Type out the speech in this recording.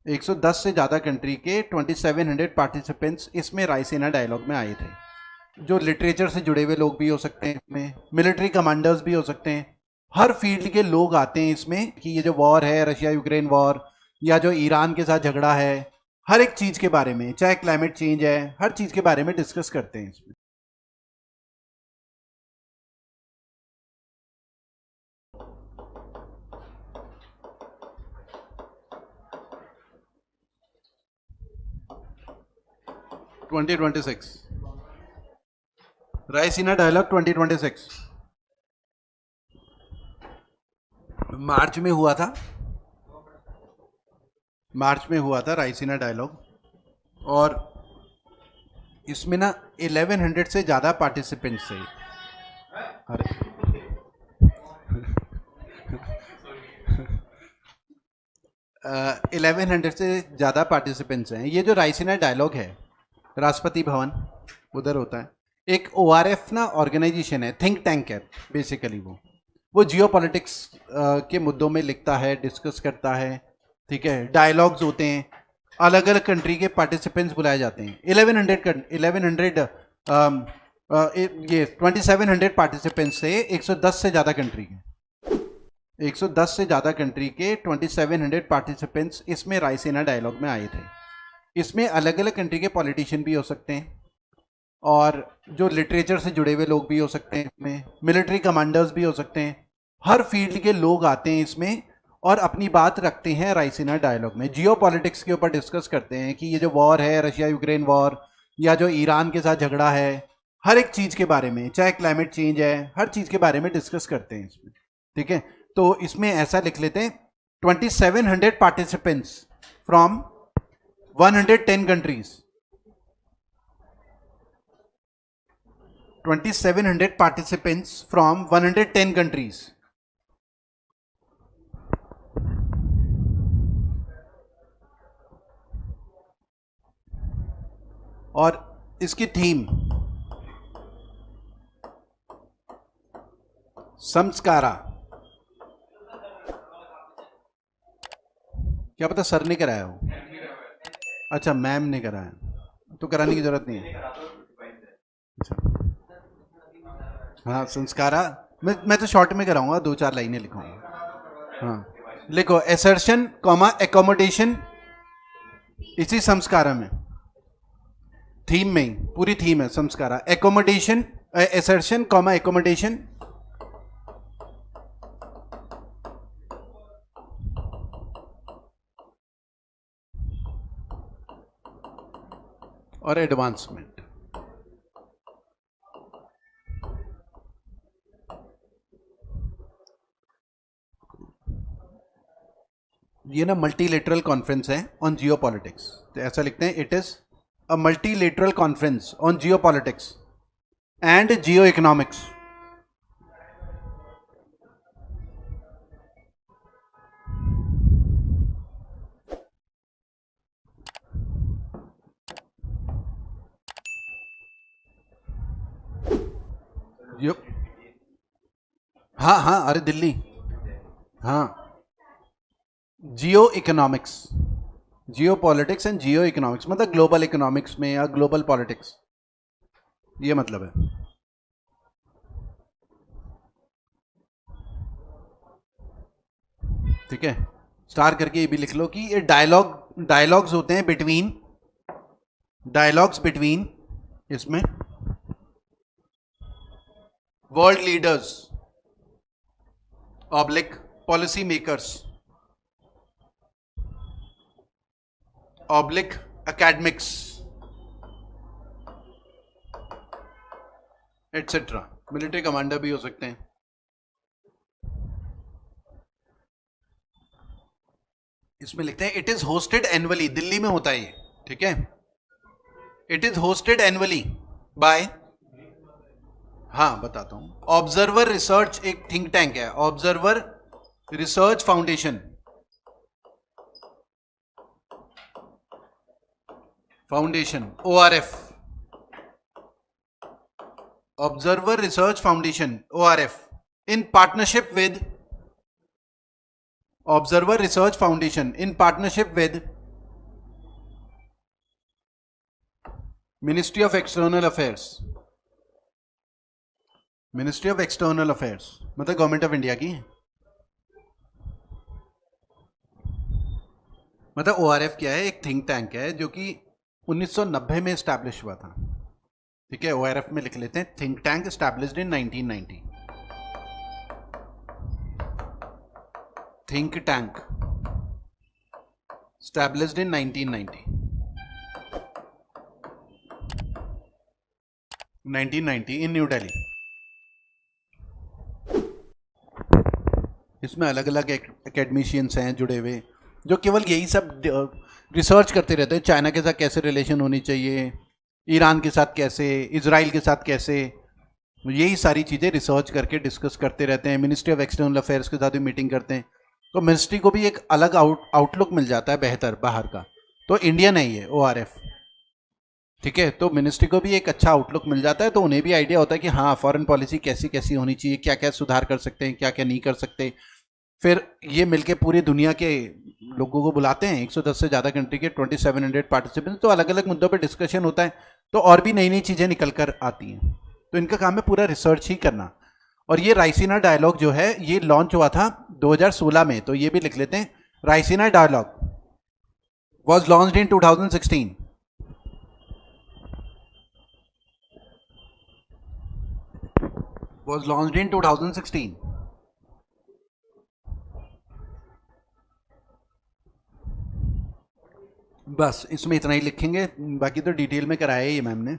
110 से ज़्यादा कंट्री के 2700 पार्टिसिपेंट्स इसमें रायसीना डायलॉग में आए थे। जो लिटरेचर से जुड़े हुए लोग भी हो सकते हैं, इसमें मिलिट्री कमांडर्स भी हो सकते हैं, हर फील्ड के लोग आते हैं इसमें कि ये जो वॉर है, रशिया यूक्रेन वॉर या जो ईरान के साथ झगड़ा है, हर एक चीज़ के बारे में, चाहे क्लाइमेट चेंज है, हर चीज़ के बारे में डिस्कस करते हैं इसमें। (2026) रायसीना डायलॉग 2026 मार्च में हुआ था। रायसीना डायलॉग, और इसमें ना 1100 से ज़्यादा पार्टिसिपेंट्स थे। अरे 1100 से ज़्यादा पार्टिसिपेंट्स हैं। ये जो रायसीना डायलॉग है, राष्ट्रपति भवन उधर होता है। एक ORF ना ऑर्गेनाइजेशन है, थिंक टैंक है बेसिकली। वो जियो पॉलिटिक्स के मुद्दों में लिखता है, डिस्कस करता है, ठीक है। डायलॉग्स होते हैं, अलग अलग कंट्री के पार्टिसिपेंट्स बुलाए जाते हैं। 1100 ये 2700 पार्टिसिपेंट्स से 110 से ज़्यादा कंट्री के 2700 पार्टिसिपेंट्स इसमें रायसीना डायलॉग में आए थे। इसमें अलग अलग कंट्री के पॉलिटिशियन भी हो सकते हैं, और जो लिटरेचर से जुड़े हुए लोग भी हो सकते हैं, इसमें मिलिट्री कमांडर्स भी हो सकते हैं, हर फील्ड के लोग आते हैं इसमें और अपनी बात रखते हैं रायसीना डायलॉग में। जियो पॉलिटिक्स के ऊपर डिस्कस करते हैं कि ये जो वॉर है, रशिया यूक्रेन वॉर या जो ईरान के साथ झगड़ा है, हर एक चीज़ के बारे में, चाहे क्लाइमेट चेंज है, हर चीज़ के बारे में डिस्कस करते हैं इसमें, ठीक है। तो इसमें ऐसा लिख लेते हैं 2700 participants from 110 countries. 2700 participants from 110 countries. और इसकी थीम संस्कारा। क्या पता सर ने कराया हो? अच्छा, मैम ने कराया, तो कराने की जरूरत नहीं है। अच्छा, हाँ, संस्कारा। मैं तो शॉर्ट में कराऊंगा, 2-4 लाइनें लिखूंगा। हाँ, लिखो एसर्शन कॉमा एकोमोडेशन, इसी संस्कारा में, थीम में ही, पूरी थीम है संस्कारा। एकोमोडेशन, एसर्शन कॉमा एकोमोडेशन, और एडवांसमेंट। ये ना मल्टीलेटरल कॉन्फ्रेंस है ऑन जियो पॉलिटिक्स, तो ऐसा लिखते हैं, it is a multilateral conference on Jio politics and Jio economics. हाँ हाँ, अरे दिल्ली, हाँ, जियो economics, Jio politics and Jio economics, मतलब ग्लोबल इकोनॉमिक्स में या ग्लोबल पॉलिटिक्स, ये मतलब है। ठीक है, स्टार करके ये भी लिख लो कि ये डायलॉग्स होते हैं बिटवीन इसमें world leaders oblique policy makers oblique academics etcetera. Military commander भी हो सकते हैं। इसमें लिखते हैं it is hosted annually, Delhi में होता है ये, ठीक है। It is hosted annually by, हाँ बताता हूं, ऑब्जर्वर रिसर्च, एक थिंक टैंक है, observer research foundation, ORF, observer research foundation ORF, in partnership with observer research foundation in partnership with ministry of external affairs, ministry of external affairs मतलब government of India की, मतलब ORF क्या है, एक think tank है जो कि 1990 में स्टैब्लिश हुआ था। ठीक है, ओआरएफ में लिख लेते हैं थिंक टैंक स्टैब्लिश्ड इन 1990। थिंक टैंक स्टैब्लिश्ड इन 1990, 1990 इन न्यू दिल्ली। इसमें अलग अलग एकेडमिशियंस हैं जुड़े हुए जो केवल यही सब रिसर्च करते रहते हैं। चाइना के साथ कैसे रिलेशन होनी चाहिए, ईरान के साथ कैसे, इजराइल के साथ कैसे, यही सारी चीज़ें रिसर्च करके डिस्कस करते रहते हैं। मिनिस्ट्री ऑफ एक्सटर्नल अफेयर्स के साथ भी मीटिंग करते हैं, तो मिनिस्ट्री को भी एक अलग आउटलुक मिल जाता है बेहतर बाहर का। तो इंडियन है ये ओआरएफ, ठीक है, तो मिनिस्ट्री को भी एक अच्छा आउटलुक मिल जाता है, तो उन्हें भी आइडिया होता है कि हाँ फॉरेन पॉलिसी कैसी कैसी होनी चाहिए, क्या क्या सुधार कर सकते हैं, क्या क्या नहीं कर सकते। फिर ये मिलके पूरी दुनिया के लोगों को बुलाते हैं, 110 से ज़्यादा कंट्री के 2700 पार्टिसिपेंट्स, तो अलग अलग मुद्दों पर डिस्कशन होता है, तो और भी नई नई चीज़ें निकल कर आती हैं। तो इनका काम है पूरा रिसर्च ही करना। और ये राइसीना डायलॉग जो है ये लॉन्च हुआ था 2016 में, तो ये भी लिख लेते हैं, Raisina dialogue was launched in 2016। was launched in 2016। बस इसमें इतना ही लिखेंगे, बाकी तो डिटेल में कराया ही मैम ने।